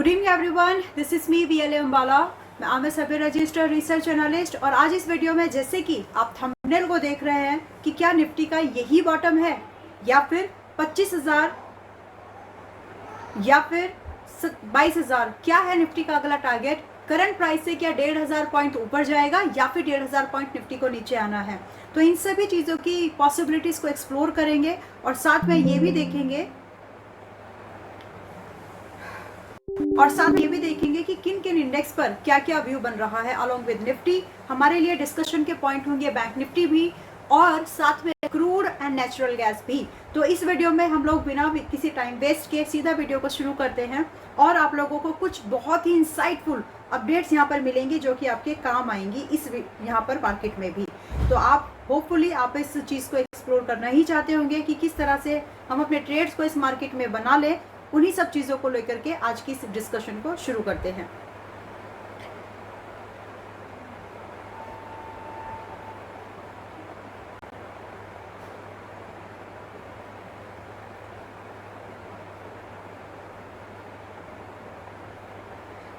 Good evening everyone, this is me VLA Ambala. मैं आमिर सभी registered research analyst और आज इस वीडियो में जैसे कि आप थंबनेल को देख रहे हैं कि क्या निफ्टी का यही बॉटम है या फिर 25,000 या फिर 22,000, क्या है निफ्टी का अगला टारगेट। करंट प्राइस से क्या 1,500 पॉइंट ऊपर जाएगा या फिर 1,500 पॉइंट निफ्टी को नीचे आना है। तो इन सभी चीज़ों की पॉसिबिलिटीज को एक्सप्लोर करेंगे और साथ में ये भी देखेंगे कि किन किन इंडेक्स पर क्या क्या व्यू बन रहा है। अलोंग विद निफ्टी हमारे लिए डिस्कशन के पॉइंट होंगे बैंक निफ्टी भी और साथ में क्रूड एंड नेचुरल गैस भी। तो इस वीडियो में हम लोग बिना किसी टाइम वेस्ट के सीधा वीडियो को शुरू करते हैं और आप लोगों को कुछ बहुत ही इंसाइटफुल अपडेट्स यहाँ पर मिलेंगी जो कि आपके काम आएंगी इस यहाँ पर मार्केट में भी। तो आप होपफुली आप इस चीज़ को एक्सप्लोर करना ही चाहते होंगे कि किस तरह से हम अपने ट्रेड्स को इस मार्केट में बना लें। उन्हीं सब चीज़ों को लेकर के आज की इस डिस्कशन को शुरू करते हैं।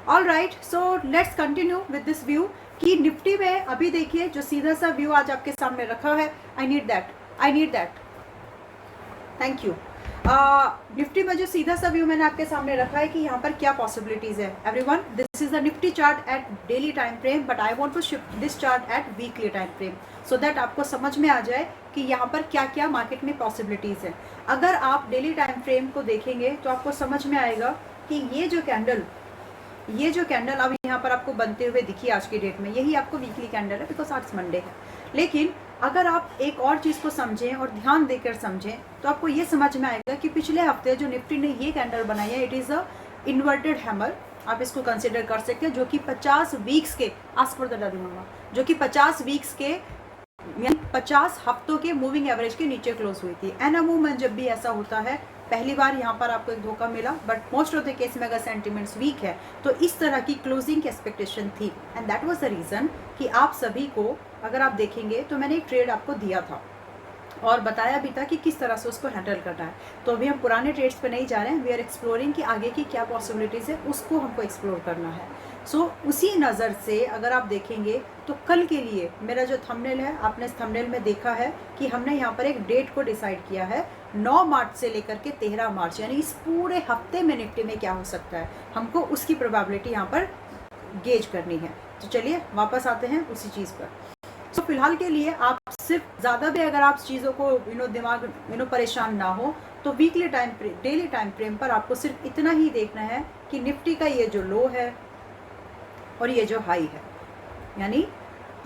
All right, so let's continue with this view कि निफ्टी में अभी देखिए जो सीधा सा व्यू आज आपके सामने रखा है। I need that, thank you. Nifty में जो सीधा सा व्यू मैंने आपके सामने रखा है कि यहाँ पर क्या पॉसिबिलिटीज है। Everyone, this is the Nifty chart at daily time frame, but I want to shift this chart at weekly time frame so that आपको समझ में आ जाए कि यहाँ पर क्या क्या मार्केट में पॉसिबिलिटीज है। अगर आप डेली टाइम फ्रेम को देखेंगे तो आपको समझ में आएगा कि ये जो कैंडल अब यहाँ पर आपको बनते हुए दिखी आज की डेट में, यही आपको वीकली कैंडल है बिकॉज आज मंडे है। लेकिन अगर आप एक और चीज़ को समझें और ध्यान देकर समझें तो आपको ये समझ में आएगा कि पिछले हफ्ते जो निफ्टी ने ये कैंडल बनाई है, it is a inverted hammer, आप इसको कंसिडर कर सकते हैं, जो कि 50 वीक्स के आस्क फॉर द डरूंगा, जो कि 50 वीक्स के यानी 50 हफ्तों के मूविंग एवरेज के नीचे क्लोज हुई थी। एंड अमूमन जब भी ऐसा होता है, पहली बार यहाँ पर आपको एक धोखा मिला, but most of the case में अगर सेंटिमेंट्स वीक है तो इस तरह की क्लोजिंग की एक्सपेक्टेशन थी। And that was the reason कि आप सभी को अगर आप देखेंगे तो मैंने एक ट्रेड आपको दिया था और बताया भी था कि किस तरह से उसको हैंडल करना है। तो अभी हम पुराने ट्रेड्स पे नहीं जा रहे हैं, वी आर एक्सप्लोरिंग कि आगे की क्या पॉसिबिलिटीज़ है, उसको हमको एक्सप्लोर करना है। सो उसी नज़र से अगर आप देखेंगे तो कल के लिए मेरा जो थंबनेल है, आपने इस थंबनेल में देखा है कि हमने यहाँ पर एक डेट को डिसाइड किया है 9 मार्च से लेकर के 13 मार्च, यानी इस पूरे हफ्ते में निफ्टी में क्या हो सकता है, हमको उसकी प्रोबेबिलिटी यहाँ पर गेज करनी है। तो चलिए वापस आते हैं उसी चीज़ पर। तो फिलहाल के लिए आप सिर्फ ज़्यादा भी अगर आप चीज़ों को दिमाग परेशान ना हो तो वीकली डेली टाइम फ्रेम पर आपको सिर्फ इतना ही देखना है कि निफ्टी का ये जो लो है और ये जो हाई है, यानी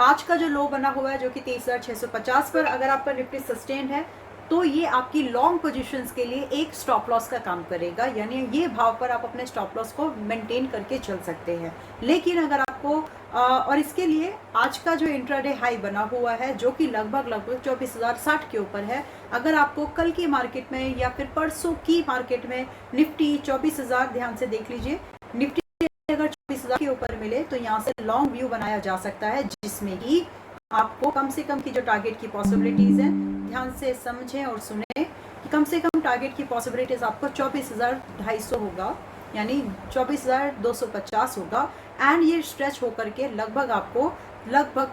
आज का जो लो बना हुआ है जो कि 23,650 पर अगर आपका निफ्टी सस्टेन्ड है तो ये आपकी लॉन्ग पोजीशंस के लिए एक स्टॉप लॉस का काम करेगा, यानी ये भाव पर आप अपने स्टॉप लॉस को मेंटेन करके चल सकते हैं। लेकिन अगर आपको और इसके लिए आज का जो इंट्राडे हाई बना हुआ है जो कि लगभग 24,060 के ऊपर है, अगर आपको कल की मार्केट में या फिर परसों की मार्केट में निफ्टी 24,000, ध्यान से देख लीजिए, निफ्टी अगर 24,000 के ऊपर मिले तो यहाँ से लॉन्ग व्यू बनाया जा सकता है, जिसमें कि आपको कम से कम की जो टारगेट की पॉसिबिलिटीज़ है, ध्यान से समझें और सुने कि कम से कम टारगेट की पॉसिबिलिटीज़ आपको 24,250 होगा, यानी 24,250 होगा। एंड ये स्ट्रेच होकर के लगभग आपको लगभग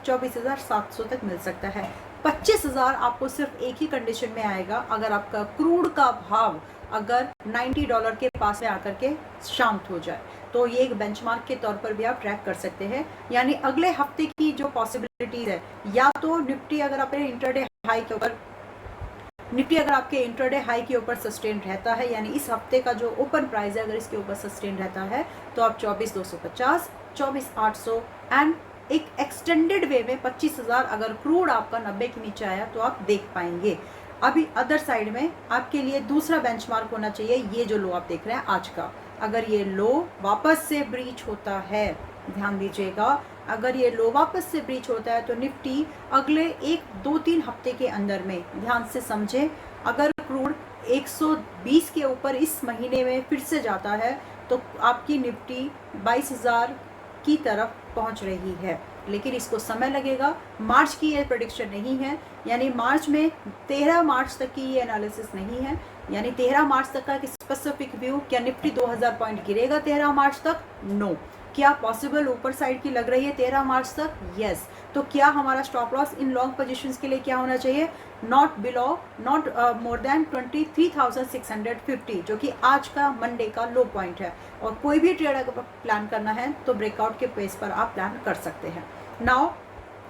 24,700 तक मिल सकता है। 25,000 आपको सिर्फ एक ही कंडीशन में आएगा, अगर आपका क्रूड का भाव अगर $90 के पास में आकर के शांत हो जाए, तो ये एक बेंचमार्क के तौर पर भी आप ट्रैक कर सकते हैं। यानी अगले हफ्ते की जो पॉसिबिलिटीज है, या तो निफ्टी अगर अपने इंट्राडे हाई के ऊपर आपके इंट्राडे हाई के ऊपर सस्टेन रहता है, यानी इस हफ्ते का जो ओपन प्राइस है अगर इसके ऊपर सस्टेन रहता है तो आप 24,250, 24,800 एंड एक एक्सटेंडेड वे में 25,000 अगर क्रूड आपका 90 के नीचे आया तो आप देख पाएंगे। अभी अदर साइड में आपके लिए दूसरा बेंचमार्क होना चाहिए, ये जो लो आप देख रहे हैं आज का, अगर ये लो वापस से ब्रीच होता है, ध्यान दीजिएगा, अगर ये लो वापस से ब्रीच होता है तो निफ्टी अगले 1-2-3 हफ्ते के अंदर में, ध्यान से समझें, अगर क्रूड 120 के ऊपर इस महीने में फिर से जाता है तो आपकी निफ्टी 22,000 की तरफ पहुंच रही है। लेकिन इसको समय लगेगा, मार्च की ये प्रेडिक्शन नहीं है, यानी मार्च में 13 मार्च तक की ये एनालिसिस नहीं है, यानी 13 मार्च तक का एक स्पेसिफिक व्यू। क्या निफ्टी 2000 पॉइंट गिरेगा 13 मार्च तक? नो। क्या पॉसिबल ऊपर साइड की लग रही है 13 मार्च तक? यस। तो क्या हमारा stop loss in long positions के लिए क्या होना चाहिए? नॉट मोर देन 23,650, जो कि आज का मंडे का लो पॉइंट है। और कोई भी ट्रेड अगर प्लान करना है तो ब्रेकआउट के पेस पर आप प्लान कर सकते हैं। नाउ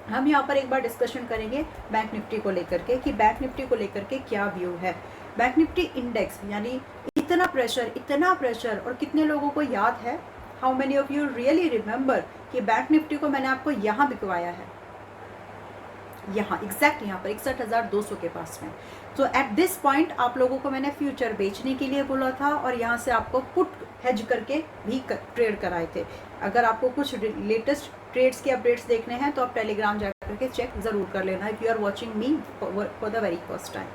हम यहाँ पर एक बार डिस्कशन करेंगे बैंक निफ्टी को लेकर के कि बैंक निफ्टी को लेकर के क्या व्यू है। बैंक निफ्टी इंडेक्स यानी इतना प्रेशर और कितने लोगों को याद है, how many of you really remember कि बैंक निफ्टी को मैंने आपको यहाँ बिकवाया है, यहाँ एग्जैक्ट यहाँ पर 61,200 के पास में। तो एट दिस पॉइंट आप लोगों को मैंने फ्यूचर बेचने के लिए बोला था और यहाँ से आपको पुट हेज करके भी ट्रेड कराए थे। अगर आपको कुछ लेटेस्ट ट्रेड्स के अपडेट्स देखने हैं तो आप टेलीग्राम जाकर के चेक ज़रूर कर लेना if you are watching me for the very first time.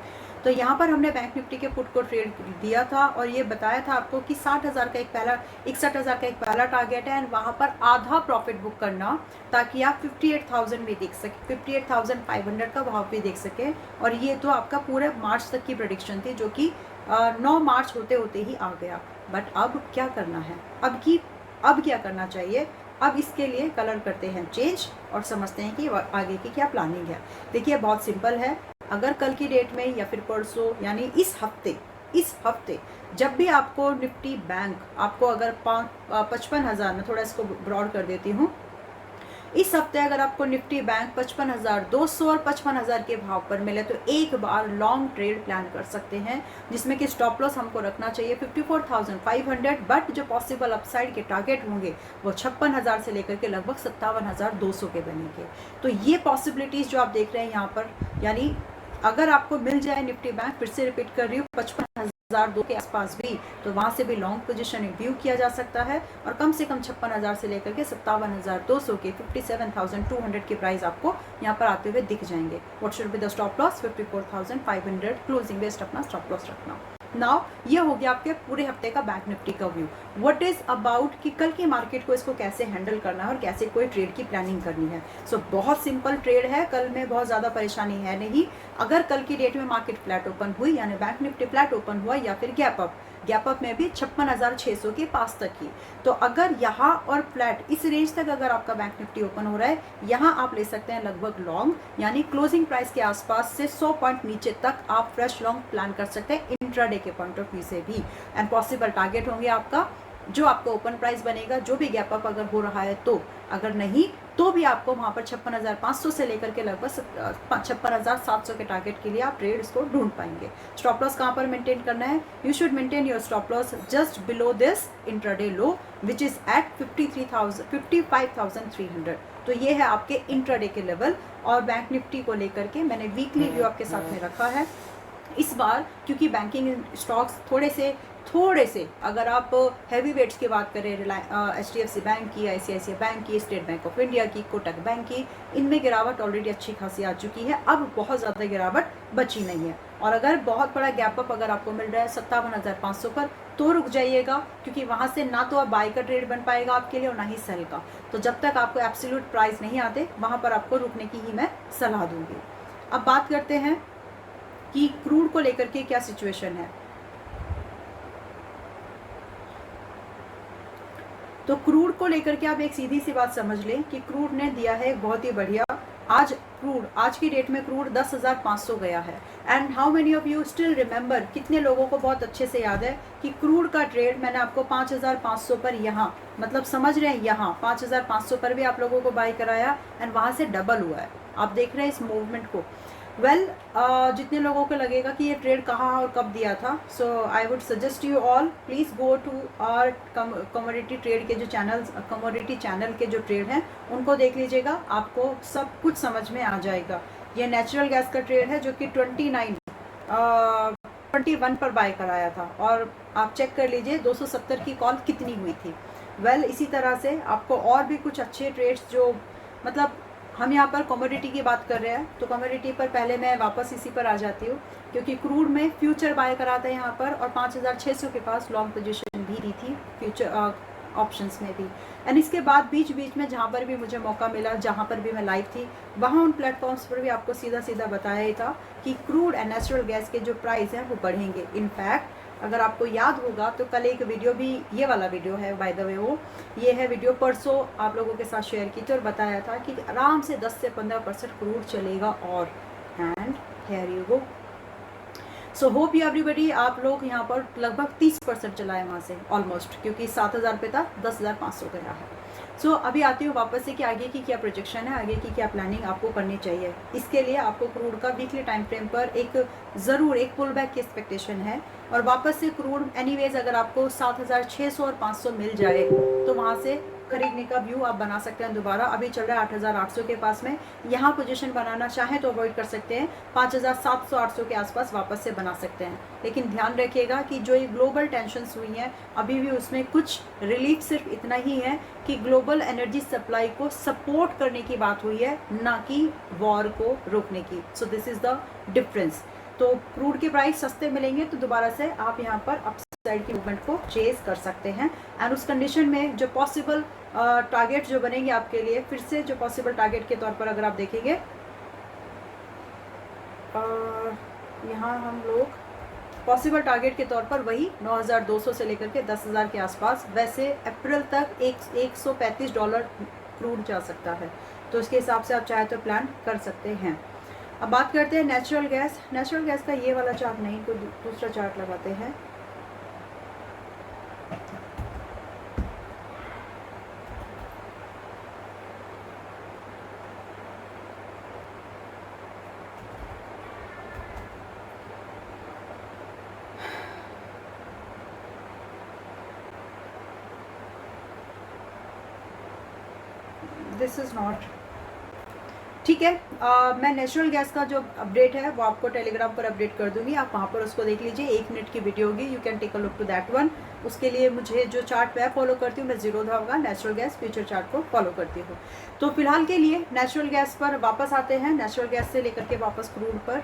तो यहाँ पर हमने बैंक निफ्टी के पुट को ट्रेड दिया था और ये बताया था आपको कि 61,000 का एक पहला टारगेट है एंड वहाँ पर आधा प्रॉफिट बुक करना ताकि आप 58,000 भी देख सके, 58,500 का भाव भी देख सके। और ये तो आपका पूरे मार्च तक की प्रेडिक्शन थी जो कि 9 मार्च होते होते ही आ गया। बट अब क्या करना है, अब क्या करना चाहिए? अब इसके लिए कलर करते हैं चेंज और समझते हैं कि आगे की क्या प्लानिंग है। देखिए बहुत सिंपल है। अगर कल की डेट में या फिर परसों यानी इस हफ्ते जब भी आपको निफ्टी बैंक आपको अगर 55,000 में, थोड़ा इसको ब्रॉड कर देती हूँ, इस हफ्ते अगर आपको निफ्टी बैंक 55,200 और 55,000 के भाव पर मिले तो एक बार लॉन्ग ट्रेड प्लान कर सकते हैं जिसमें कि स्टॉप लॉस हमको रखना चाहिए 54,500। बट जो पॉसिबल अपसाइड के टारगेट होंगे वो 56,000 से लेकर के लगभग 57,200 के बनेंगे। तो ये पॉसिबिलिटीज़ जो आप देख रहे हैं यहाँ पर, यानी अगर आपको मिल जाए निफ्टी बैंक, फिर से रिपीट कर रही हूँ, 55,002 के आसपास भी, तो वहाँ से भी लॉन्ग पोजीशन व्यू किया जा सकता है और कम से कम 56,000 से लेकर के 57,200 के 57,200 के प्राइस आपको यहाँ पर आते हुए दिख जाएंगे। What should be the stop loss? 54,500 closing based अपना स्टॉप लॉस रखना। नाउ ये हो गया आपके पूरे हफ्ते का बैंक निफ्टी का व्यू। व्हाट इज अबाउट कि कल की मार्केट को इसको कैसे हैंडल करना है और कैसे कोई ट्रेड की प्लानिंग करनी है। सो बहुत सिंपल ट्रेड है, कल में बहुत ज़्यादा परेशानी है नहीं। अगर कल की डेट में मार्केट फ्लैट ओपन हुई यानी बैंक निफ्टी फ्लैट ओपन हुआ या फिर गैप अप में भी 56,600 के पास तक की, तो अगर यहाँ और फ्लैट इस रेंज तक अगर आपका बैंक निफ्टी ओपन हो रहा है, यहाँ आप ले सकते हैं लगभग लॉन्ग, यानी क्लोजिंग प्राइस के आसपास से 100 पॉइंट नीचे तक आप फ्रेश लॉन्ग प्लान कर सकते हैं इंट्राडे के पॉइंट ऑफ व्यू से भी। एंड पॉसिबल टारगेट होंगे आपका जो आपका ओपन प्राइस बनेगा, जो भी गैप अप अगर हो रहा है तो, अगर नहीं तो भी आपको वहाँ पर 56,500 से लेकर के लगभग 56,700 के टारगेट के लिए आप ट्रेड इसको ढूंढ पाएंगे। स्टॉप लॉस कहाँ पर मेंटेन करना है? You should maintain your stop loss just below this intraday low which is at 55,300। तो ये है आपके इंट्राडे के लेवल। और बैंक निफ्टी को लेकर के मैंने वीकली व्यू आपके साथ में रखा है इस बार, क्योंकि बैंकिंग स्टॉक्स थोड़े से अगर आप हैवी वेट्स की बात करें, HDFC बैंक की, ICICI बैंक की, स्टेट बैंक ऑफ इंडिया की, कोटक बैंक की, इनमें गिरावट ऑलरेडी अच्छी खासी आ चुकी है। अब बहुत ज़्यादा गिरावट बची नहीं है। और अगर बहुत बड़ा गैप अप अगर आपको मिल रहा है 57,500 पर, तो रुक जाइएगा, क्योंकि वहाँ से ना तो आप बाय का ट्रेड बन पाएगा आपके लिए और ना ही सेल का। तो जब तक आपको एब्सोल्यूट प्राइस नहीं आते वहाँ पर आपको रुकने की ही मैं सलाह दूंगी। अब बात करते हैं कि क्रूड को लेकर के क्या सिचुएशन है। तो क्रूड को लेकर के आप एक सीधी सी बात समझ लें कि क्रूड ने दिया है बहुत ही बढ़िया। आज की डेट में क्रूड 10,500 गया है। And how many of you still remember, कितने लोगों को बहुत अच्छे से याद है कि क्रूड का ट्रेड मैंने आपको 5,500 पर, यहाँ मतलब समझ रहे हैं, यहाँ 5,500 पर भी आप लोगों को बाय कराया एंड वहाँ से डबल हुआ है। आप देख रहे हैं इस मूवमेंट को। जितने लोगों को लगेगा कि ये ट्रेड कहाँ और कब दिया था, so I would suggest you all please go to our commodity trade के जो चैनल्स, कमोडिटी चैनल के जो ट्रेड हैं उनको देख लीजिएगा, आपको सब कुछ समझ में आ जाएगा। ये नेचुरल गैस का ट्रेड है जो कि 21 पर बाय कराया था और आप चेक कर लीजिए 270 की कॉल कितनी हुई थी। इसी तरह से आपको और भी कुछ अच्छे ट्रेड्स, जो मतलब हम यहाँ पर कमोडिटी की बात कर रहे हैं, तो कमोडिटी पर पहले मैं वापस इसी पर आ जाती हूँ, क्योंकि क्रूड में फ्यूचर बाय कराता है यहाँ पर और 5,600 के पास लॉन्ग पोजीशन भी दी थी फ्यूचर ऑप्शंस में भी। एंड इसके बाद बीच बीच में जहाँ पर भी मुझे मौका मिला, जहाँ पर भी मैं लाइव थी, वहाँ उन प्लेटफॉर्म्स पर भी आपको सीधा सीधा बताया ही था कि क्रूड एंड नेचुरल गैस के जो प्राइस हैं वो बढ़ेंगे। इनफैक्ट अगर आपको याद होगा तो कल एक वीडियो भी, ये वाला वीडियो है बाय द वे, वो ये है वीडियो परसों आप लोगों के साथ शेयर की थी और बताया था कि आराम से 10 से 15% क्रूड चलेगा। और and here you go. So hope you everybody, आप लोग यहाँ पर लगभग 30% चला है वहाँ से ऑलमोस्ट, क्योंकि 7,000 पे था, 10,500 गया है। सो अभी आती हूँ वापस से कि आगे की क्या प्रोजेक्शन है, आगे की क्या प्लानिंग आपको करनी चाहिए। इसके लिए आपको क्रूड का वीकली टाइम फ्रेम पर एक ज़रूर एक पुल बैक की एक्सपेक्टेशन है। और वापस से क्रूड एनीवेज अगर आपको 7,600 और 500 मिल जाए तो वहाँ से खरीदने का व्यू आप बना सकते हैं दोबारा। अभी चल रहा है 8,800 के पास में, यहाँ पोजीशन बनाना चाहें तो अवॉइड कर सकते हैं, 5,700 800 के आसपास वापस से बना सकते हैं। लेकिन ध्यान रखिएगा कि जो ये ग्लोबल टेंशन्स हुई हैं अभी भी उसमें कुछ रिलीफ सिर्फ इतना ही है कि ग्लोबल एनर्जी सप्लाई को सपोर्ट करने की बात हुई है, ना कि वॉर को रोकने की। So this is the difference. तो क्रूड के प्राइस सस्ते मिलेंगे तो दोबारा से आप यहाँ पर अपसाइड की मूवमेंट को चेज कर सकते हैं। एंड उस कंडीशन में जो पॉसिबल टारगेट जो बनेंगे आपके लिए, फिर से जो पॉसिबल टारगेट के तौर पर अगर आप देखेंगे, यहाँ हम लोग पॉसिबल टारगेट के तौर पर वही 9,200 से लेकर के 10,000 के आसपास, वैसे अप्रैल तक $135 क्रूड जा सकता है। तो उसके हिसाब से आप चाहे तो प्लान कर सकते हैं। अब बात करते हैं नेचुरल गैस। नेचुरल गैस का ये वाला चार्ट नहीं, कोई दूसरा चार्ट लगाते हैं। दिस इज़ नॉट ठीक है। मैं नेचुरल गैस का जो अपडेट है वो आपको टेलीग्राम पर अपडेट कर दूंगी, आप वहाँ पर उसको देख लीजिए। 1 मिनट की वीडियो होगी, you can take a look to that one. उसके लिए मुझे जो चार्ट मैं फॉलो करती हूँ, मैं जीरो धागा नेचुरल गैस फ्यूचर चार्ट को फॉलो करती हूँ। तो फिलहाल के लिए नेचुरल गैस पर वापस आते हैं। नेचुरल गैस से लेकर के वापस क्रूड पर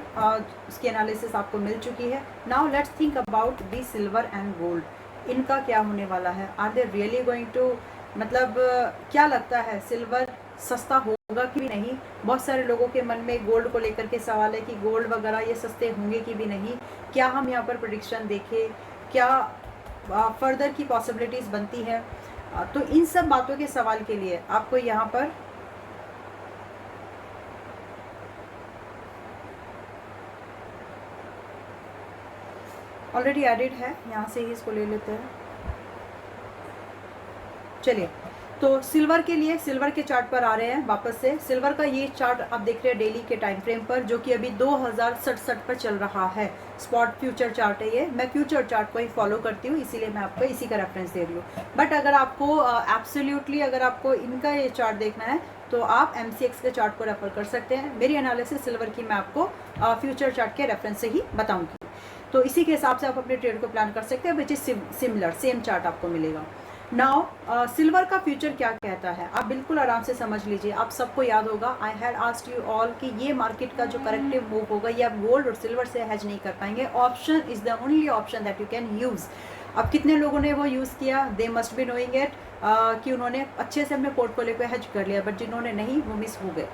उसकी एनालिसिस आपको मिल चुकी है। Now let's think about the silver and gold. इनका क्या होने वाला है? Are they really going to, मतलब क्या लगता है सिल्वर सस्ता होगा कि भी नहीं? बहुत सारे लोगों के मन में गोल्ड को लेकर के सवाल है कि गोल्ड वगैरह ये सस्ते होंगे कि भी नहीं। क्या हम यहाँ पर प्रेडिक्शन देखें, क्या फर्दर की पॉसिबिलिटीज़ बनती है? तो इन सब बातों के सवाल के लिए आपको यहाँ पर ऑलरेडी एडिड है, यहाँ से ही इसको ले लेते हैं। चलिए, तो सिल्वर के लिए सिल्वर के चार्ट पर आ रहे हैं वापस से। सिल्वर का ये चार्ट आप देख रहे हैं डेली के टाइम फ्रेम पर, जो कि अभी 2067 पर चल रहा है। स्पॉट फ्यूचर चार्ट है ये, मैं फ्यूचर चार्ट को ही फॉलो करती हूँ, इसीलिए मैं आपको इसी का रेफरेंस दे रही हूँ। बट अगर आपको एब्सोल्युटली अगर आपको इनका ये चार्ट देखना है तो आप MCX के चार्ट को रेफर कर सकते हैं। मेरी एनालिसिस सिल्वर की मैं आपको फ्यूचर चार्ट के रेफरेंस से ही बताऊँगी। तो इसी के हिसाब से आप अपने ट्रेड को प्लान कर सकते हैं, which is similar, same chart आपको मिलेगा। नाउ सिल्वर का फ्यूचर क्या कहता है, आप बिल्कुल आराम से समझ लीजिए। आप सबको याद होगा, I had asked you all कि ये मार्केट का जो करेक्टिव मूव होगा ये आप गोल्ड और सिल्वर से हेज नहीं कर पाएंगे। Option is the only option that you can use. अब कितने लोगों ने वो यूज़ किया, they must be knowing it, कि उन्होंने अच्छे से अपने पोर्टफोलियो को हेज कर लिया, बट जिन्होंने नहीं वो मिस हो गए।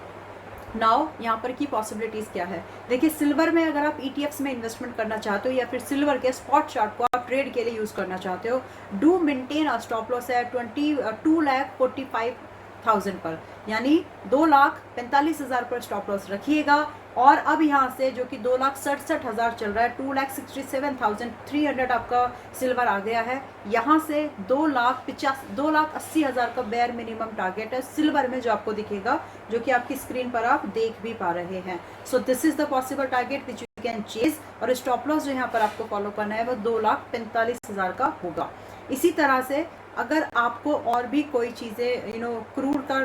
नाउ यहाँ पर की पॉसिबिलिटीज़ क्या है? देखिए, सिल्वर में अगर आप ETFs में इन्वेस्टमेंट करना चाहते हो या फिर सिल्वर के स्पॉट चार्ट को आप ट्रेड के लिए यूज़ करना चाहते हो, do maintain a stop loss है 2,45,000 पर, यानी 2,45,000 पर स्टॉप लॉस रखिएगा। और अब यहाँ से जो कि 2,67,000 चल रहा है, 2,67,300 आपका सिल्वर आ गया है। यहाँ से 2,80,000 का बेयर मिनिमम टारगेट है सिल्वर में, जो आपको दिखेगा, जो कि आपकी स्क्रीन पर आप देख भी पा रहे हैं। So this is the possible target which you can chase. और स्टॉप लॉस जो यहाँ पर आपको फॉलो करना है वो 2,45,000 का होगा। इसी तरह से अगर आपको और भी कोई चीज़ें क्रूड का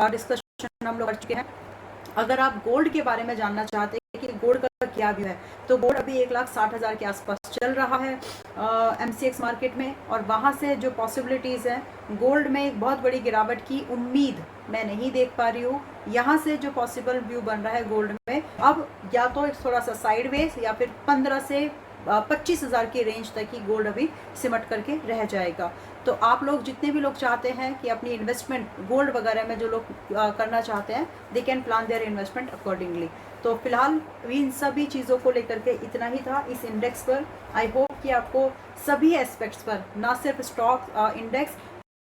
डिस्कशन हम लोग कर चुके हैं। अगर आप गोल्ड के बारे में जानना चाहते हैं कि गोल्ड का क्या व्यू है, तो गोल्ड अभी 1,60,000 के आसपास चल रहा है MCX मार्केट में। और वहाँ से जो पॉसिबिलिटीज़ हैं, गोल्ड में एक बहुत बड़ी गिरावट की उम्मीद मैं नहीं देख पा रही हूँ। यहाँ से जो पॉसिबल व्यू बन रहा है गोल्ड में, अब या तो थोड़ा सा साइडवेज या फिर 15 से 25,000 की रेंज तक ही गोल्ड अभी सिमट करके रह जाएगा। तो आप लोग जितने भी लोग चाहते हैं कि अपनी इन्वेस्टमेंट गोल्ड वगैरह में जो लोग करना चाहते हैं, they can plan their investment accordingly. तो फिलहाल इन सभी चीज़ों को लेकर के इतना ही था इस इंडेक्स पर। आई होप कि आपको सभी एस्पेक्ट्स पर, ना सिर्फ स्टॉक इंडेक्स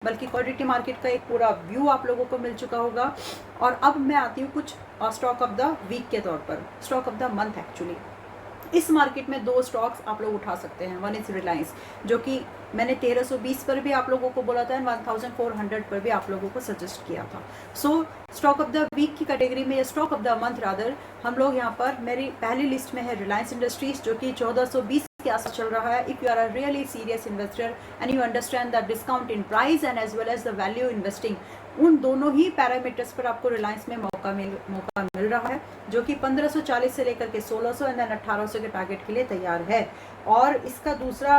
बल्कि कमोडिटी मार्केट का एक पूरा व्यू आप लोगों को मिल चुका होगा। और अब मैं आती हूँ कुछ स्टॉक ऑफ द वीक के तौर पर, stock of the month actually. इस मार्केट में 2 स्टॉक्स आप लोग उठा सकते हैं। वन इज रिलायंस, जो कि मैंने 1320 पर भी आप लोगों को बोला था, 1400 पर भी आप लोगों को सजेस्ट किया था। So stock of the week की कैटेगरी में, या stock of the month rather, हम लोग यहाँ पर मेरी पहली लिस्ट में है रिलायंस इंडस्ट्रीज, जो कि 1420 के आसपास चल रहा है। If you are a really serious investor and you understand the discount in price and as well as the value investing, उन दोनों ही पैरामीटर्स पर आपको रिलायंस में मौका मिल रहा है, जो कि 1540 से लेकर के 1600 एंड देन 1800 के टारगेट के लिए तैयार है। और इसका दूसरा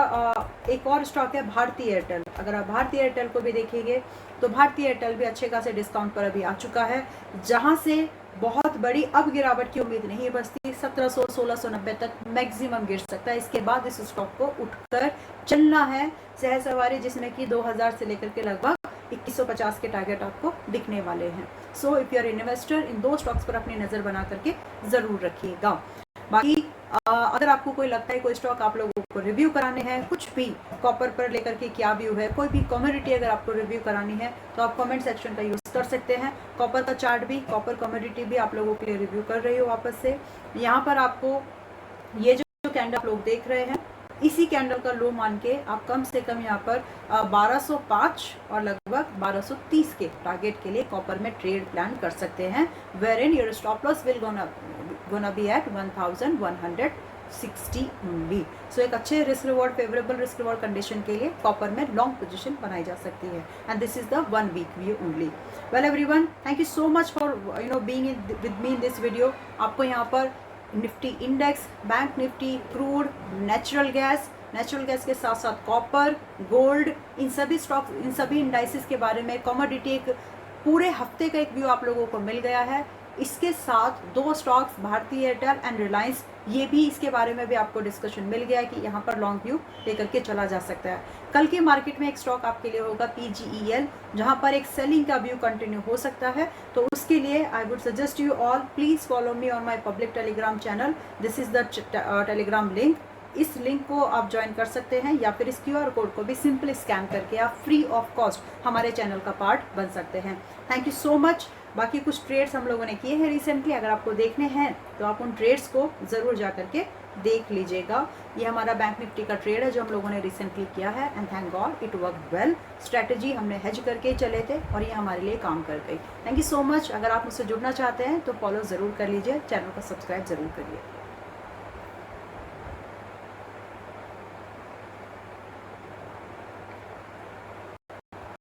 एक और स्टॉक है भारती एयरटेल। अगर आप भारती एयरटेल को भी देखेंगे तो भारती एयरटेल भी अच्छे खासे डिस्काउंट पर अभी आ चुका है, जहां से बहुत बड़ी अब गिरावट की उम्मीद नहीं बचती। 1700-1690 तक मैक्सिमम गिर सकता है। इसके बाद इस स्टॉक को उठकर चलना है सह सवारी, जिसमें कि 2000 से लेकर के लगभग 2150 के टारगेट आपको दिखने वाले हैं। So if you are investor, in 2 stocks पर अपनी नज़र बना करके ज़रूर रखिएगा। बाकी अगर आपको कोई लगता है कोई स्टॉक आप लोगों को रिव्यू कराने हैं, कुछ भी कॉपर पर लेकर के क्या व्यू है, कोई भी कमोडिटी अगर आपको रिव्यू करानी है तो आप कमेंट सेक्शन का यूज़ कर सकते हैं। कॉपर का चार्ट भी, कॉपर कमोडिटी भी आप लोगों के लिए रिव्यू कर रही हो वापस से। यहाँ पर आपको ये जो कैंडल आप लोग देख रहे हैं, इसी कैंडल का लो मान के आप कम से कम यहाँ पर 1205 और लगभग 1230 के टारगेट के लिए कॉपर में ट्रेड प्लान कर सकते हैं, where in your stop loss will gonna be at 1160 only. So एक अच्छे risk reward, favourable risk reward condition के लिए कॉपर में लॉन्ग पोजीशन बनाई जा सकती है। And this is the 1 week view only. Well everyone, thank you so much for being with me in this video. आपको यहाँ पर Nifty index, bank Nifty, crude, natural gas के साथ साथ कॉपर, गोल्ड, इन सभी स्टॉक्स, इन सभी इंडाइसिस के बारे में, कमोडिटी, एक पूरे हफ्ते का एक व्यू आप लोगों को मिल गया है। इसके साथ 2 स्टॉक्स भारती एयरटेल एंड रिलायंस, ये भी इसके बारे में भी आपको डिस्कशन मिल गया है कि यहाँ पर लॉन्ग व्यू लेकर के चला जा सकता है। कल के मार्केट में एक स्टॉक आपके लिए होगा PGEL, जहाँ पर एक सेलिंग का व्यू कंटिन्यू हो सकता है। तो उसके लिए आई would suggest you all, please follow me on my public Telegram channel. This is the Telegram link. इस लिंक को आप ज्वाइन कर सकते हैं, या फिर इस QR कोड को भी सिंपली स्कैन करके आप फ्री ऑफ कॉस्ट हमारे चैनल का पार्ट बन सकते हैं। Thank you so much. बाकी कुछ ट्रेड्स हम लोगों ने किए हैं रिसेंटली, अगर आपको देखने हैं तो आप उन ट्रेड्स को ज़रूर जा करके देख लीजिएगा। ये हमारा बैंक निफ्टी का ट्रेड है जो हम लोगों ने रिसेंटली किया है, and thank God it work well. Strategy हमने हेज करके चले थे और ये हमारे लिए काम कर गई। Thank you so much. अगर आप मुझसे जुड़ना चाहते हैं तो फॉलो ज़रूर कर लीजिए, चैनल को सब्सक्राइब ज़रूर करिए।